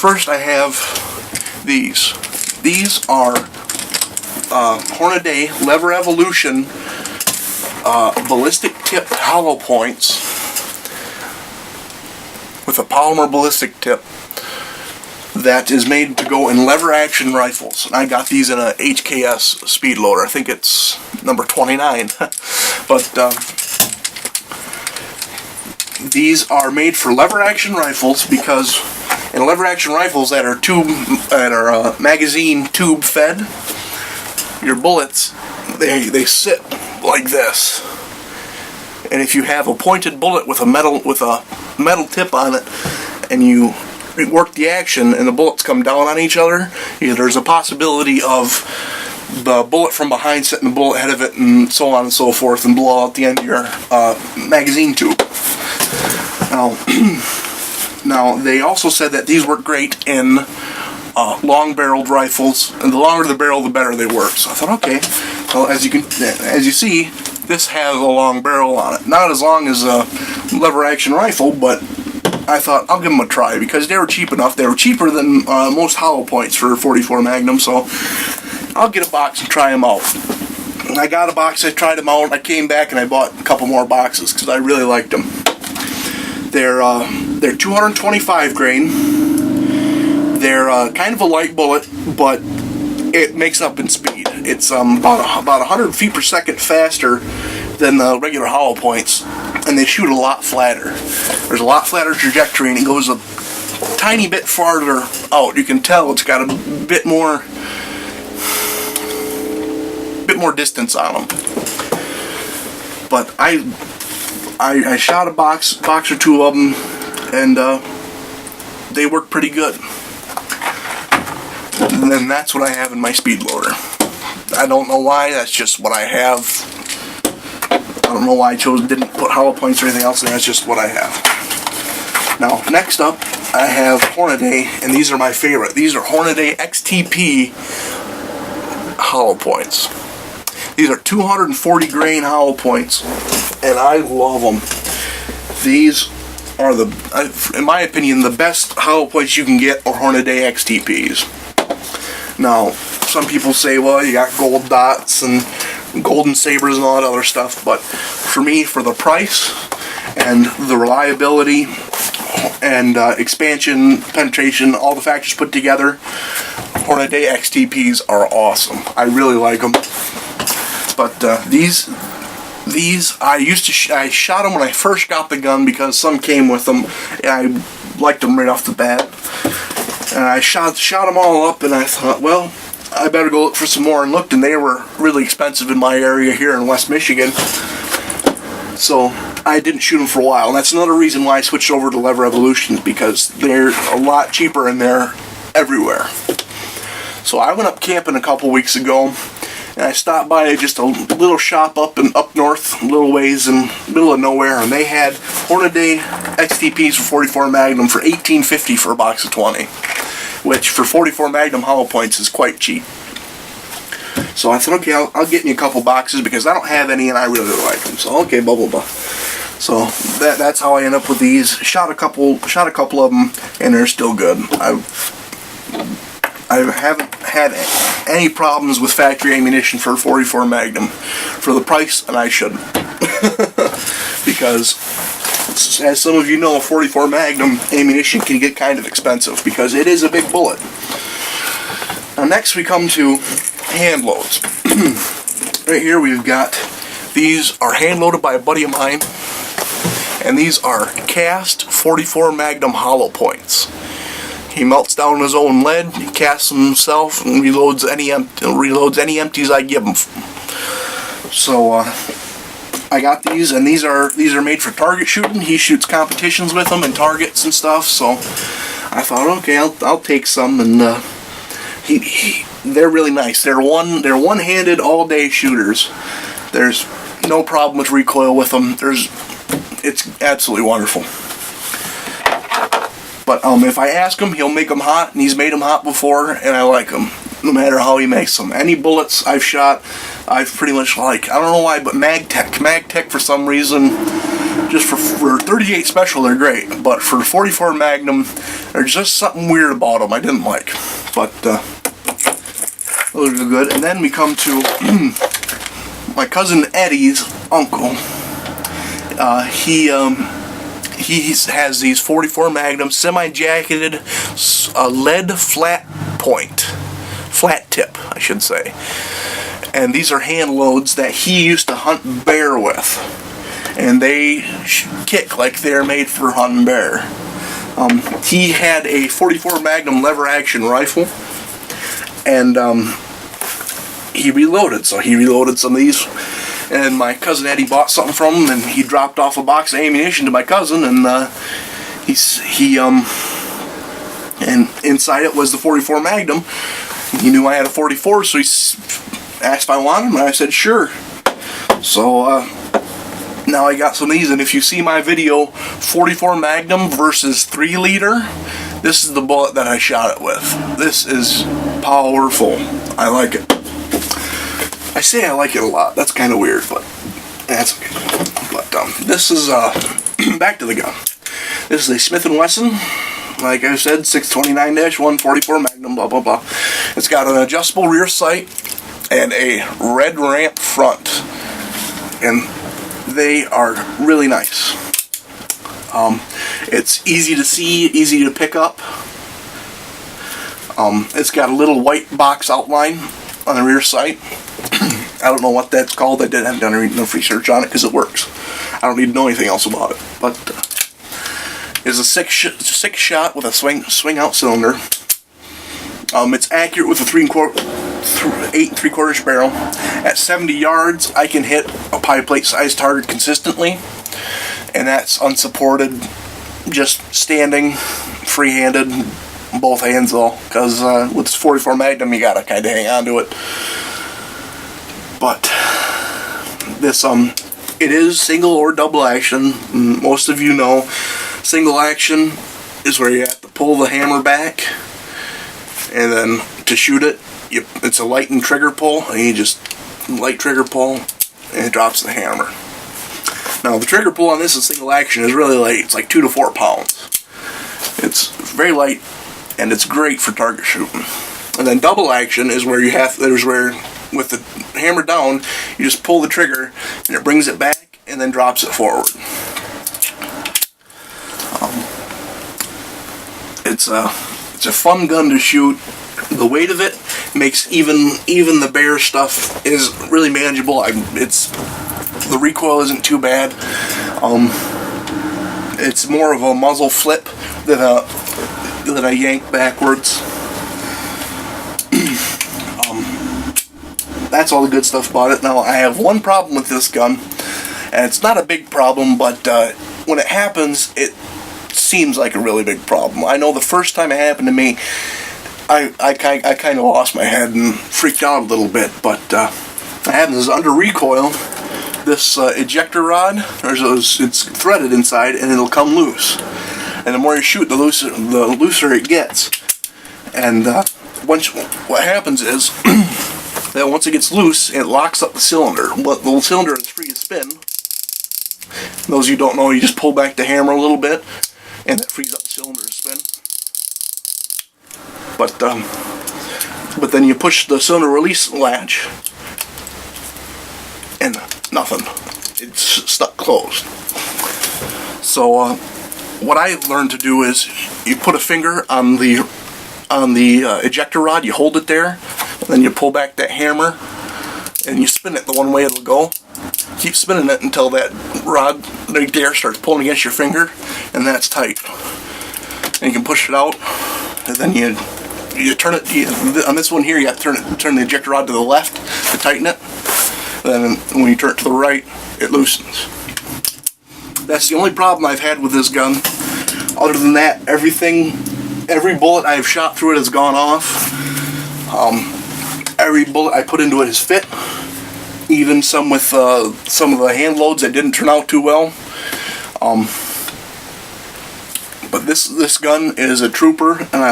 first I have these. These are Hornady Lever Evolution ballistic tip hollow points with a polymer ballistic tip that is made to go in lever action rifles. And I got these in a HKS speed loader. I think it's number 29. But these are made for lever action rifles because in lever action rifles that are magazine tube fed, your bullets they sit like this. And if you have a pointed bullet with a metal tip on it, and you work the action and the bullets come down on each other, there's a possibility of the bullet from behind setting the bullet ahead of it and so on and so forth and blow out the end of your magazine tube. Now they also said that these work great in long-barreled rifles, and the longer the barrel, the better they work. So I thought, okay. Well, as you see, this has a long barrel on it. Not as long as a lever-action rifle, but I thought I'll give them a try because they were cheap enough. They were cheaper than most hollow points for 44 Magnum, so I'll get a box and try them out. I got a box, I tried them out, I came back and I bought a couple more boxes because I really liked them. They're 225 grain. They're kind of a light bullet, but it makes up in speed. It's about 100 feet per second faster than the regular hollow points, and they shoot a lot flatter. There's a lot flatter trajectory, and it goes a tiny bit farther out. You can tell it's got a bit more distance on them. But I shot a box or two of them, and they work pretty good. And then that's what I have in my speed loader. I don't know why, that's just what I have. I don't know why I didn't put hollow points or anything else in there, that's just what I have. Now, next up, I have Hornady, and these are my favorite. These are Hornady XTP hollow points. These are 240 grain hollow points, and I love them. These are in my opinion, the best hollow points you can get are Hornady XTPs. Now, some people say, well, you got gold dots and golden sabers and all that other stuff, but for me, for the price and the reliability and expansion, penetration, all the factors put together, Hornady XTPs are awesome. I really like them. But these I shot them when I first got the gun because some came with them, and I liked them right off the bat. And I shot them all up, and I thought, well, I better go look for some more, and looked, and they were really expensive in my area here in West Michigan. So I didn't shoot them for a while, and that's another reason why I switched over to Lever Evolutions, because they're a lot cheaper and they're everywhere. So I went up camping a couple weeks ago, and I stopped by just a little shop up north, a little ways in the middle of nowhere, and they had Hornady XTPs for 44 Magnum for $18.50 for a box of 20, which for 44 Magnum hollow points is quite cheap. So I thought, okay, I'll get me a couple boxes because I don't have any and I really like them. So okay, blah blah blah. So that's how I end up with these. Shot a couple of them, and they're still good. I haven't had any problems with factory ammunition for 44 Magnum for the price, and I shouldn't. Because, as some of you know, 44 Magnum ammunition can get kind of expensive because it is a big bullet. Now next we come to hand loads. Right here we've got, these are hand loaded by a buddy of mine, and these are cast 44 Magnum hollow points. He melts down his own lead, he casts them himself, and reloads any empties I give him. So I got these, and these are made for target shooting. He shoots competitions with them and targets and stuff. So I thought, okay, I'll take some, and they're really nice. They're one-handed all-day shooters. There's no problem with recoil with them. It's absolutely wonderful. But if I ask him, he'll make them hot, and he's made them hot before, and I like them, no matter how he makes them. Any bullets I've shot, I've pretty much liked. I don't know why, but MagTech for some reason Just for 38 Special, they're great, but for 44 Magnum, there's just something weird about them I didn't like. But those are good. And then we come to my cousin Eddie's uncle. He has these 44 Magnum semi-jacketed lead flat tip, I should say. And these are hand loads that he used to hunt bear with. And they kick like they're made for hunting bear. He had a 44 Magnum lever action rifle, and he reloaded. So he reloaded some of these, and my cousin Eddie bought something from him, and he dropped off a box of ammunition to my cousin, and and inside it was the 44 Magnum. He knew I had a 44, so he asked if I wanted them, and I said sure. So now I got some of these, and if you see my video 44 Magnum versus 3 liter, this is the bullet that I shot it with. This is powerful. I like it. I say I like it a lot. That's kind of weird, but that's okay. But this is back to the gun. This is a Smith & Wesson, like I said, 629-1 44 Magnum, blah blah blah. It's got an adjustable rear sight and a red ramp front, and they are really nice. It's easy to see, easy to pick up. It's got a little white box outline on the rear sight. I don't know what that's called. I haven't done enough research on it because it works. I don't need to know anything else about it. But it's a six shot with a swing out cylinder. It's accurate with a 8 3/4 barrel. At 70 yards, I can hit a pie plate size target consistently, and that's unsupported, just standing, free-handed, both hands though, because with this 44 Magnum, you gotta kind of hang on to it. But this it is single or double action. Most of you know, single action is where you have to pull the hammer back, and then to shoot it, it's a light and trigger pull, and you just light trigger pull, and it drops the hammer. Now the trigger pull on this in single action is really light. It's like 2 to 4 pounds. It's very light, and it's great for target shooting. And then double action is where with the hammer down, you just pull the trigger, and it brings it back, and then drops it forward. It's a fun gun to shoot. The weight of it makes even the bear stuff is really manageable. The recoil isn't too bad. It's more of a muzzle flip than a yank backwards. That's all the good stuff about it. Now I have one problem with this gun, and it's not a big problem, but when it happens, it seems like a really big problem. I know the first time it happened to me, I kind of lost my head and freaked out a little bit, but what happens is under recoil, this ejector rod, it's threaded inside, and it'll come loose. And the more you shoot, the looser it gets. And what happens is that once it gets loose, it locks up the cylinder. But the cylinder is free to spin. Those of you who don't know, you just pull back the hammer a little bit, and it frees up the cylinder to spin. But then you push the cylinder release latch, and nothing. It's stuck closed. So what I learned to do is you put a finger on the ejector rod, you hold it there, and then you pull back that hammer, and you spin it the one way it'll go. Keep spinning it until that rod right there starts pulling against your finger, and that's tight. And you can push it out, and then you turn it. On this one here, you have to turn the ejector rod to the left to tighten it. Then when you turn it to the right, it loosens. That's the only problem I've had with this gun. Other than that, every bullet I've shot through it has gone off. Every bullet I put into it has fit. Even some with some of the hand loads that didn't turn out too well. But this gun is a trooper, and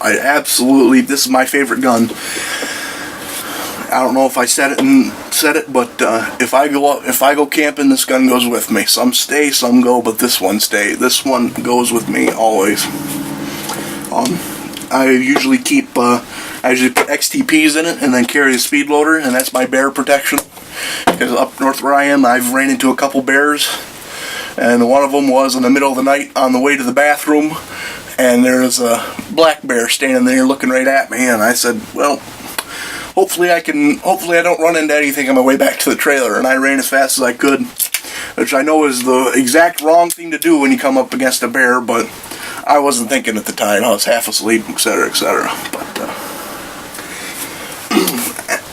I absolutely, this is my favorite gun. I don't know if I said it, but if I go camping, this gun goes with me. Some stay, some go, but this one stay. This one goes with me always. I usually put XTPs in it and then carry a speed loader, and that's my bear protection. Because up north where I am, I've ran into a couple bears, and one of them was in the middle of the night on the way to the bathroom, and there's a black bear standing there looking right at me, and I said, well, hopefully I don't run into anything on my way back to the trailer, and I ran as fast as I could, which I know is the exact wrong thing to do when you come up against a bear, but I wasn't thinking at the time. I was half asleep, etc., etc. But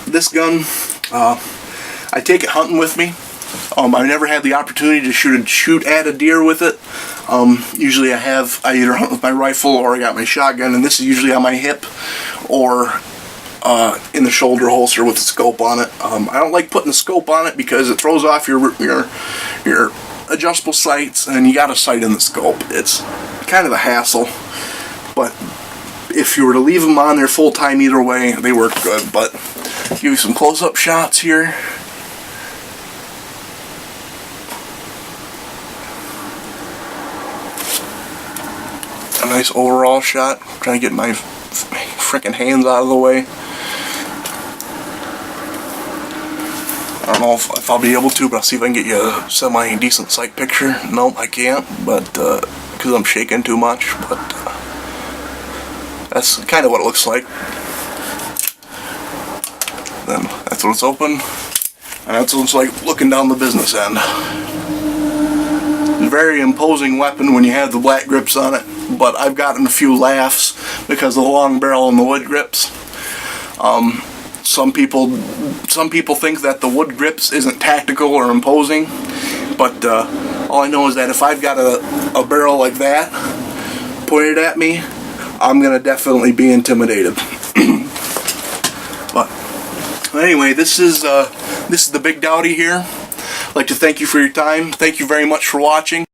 this gun, I take it hunting with me. I never had the opportunity to shoot at a deer with it. Usually I either hunt with my rifle or I got my shotgun, and this is usually on my hip or in the shoulder holster with the scope on it. I don't like putting the scope on it because it throws off your adjustable sights, and you got a sight in the scope. It's kind of a hassle, but if you were to leave them on there full time either way, they work good. But give you some close-up shots here. A nice overall shot. I'm trying to get my frickin' hands out of the way. I don't know if I'll be able to, but I'll see if I can get you a semi-decent sight picture. Nope, I can't, but because I'm shaking too much, but that's kind of what it looks like. Then that's what it's open, and that's what it's like looking down the business end. It's a very imposing weapon when you have the black grips on it, but I've gotten a few laughs because of the long barrel and the wood grips. Some people think that the wood grips isn't tactical or imposing, but all I know is that if I've got a barrel like that pointed at me, I'm gonna definitely be intimidated. But anyway, this is the Big Dowdy here. I'd like to thank you for your time. Thank you very much for watching.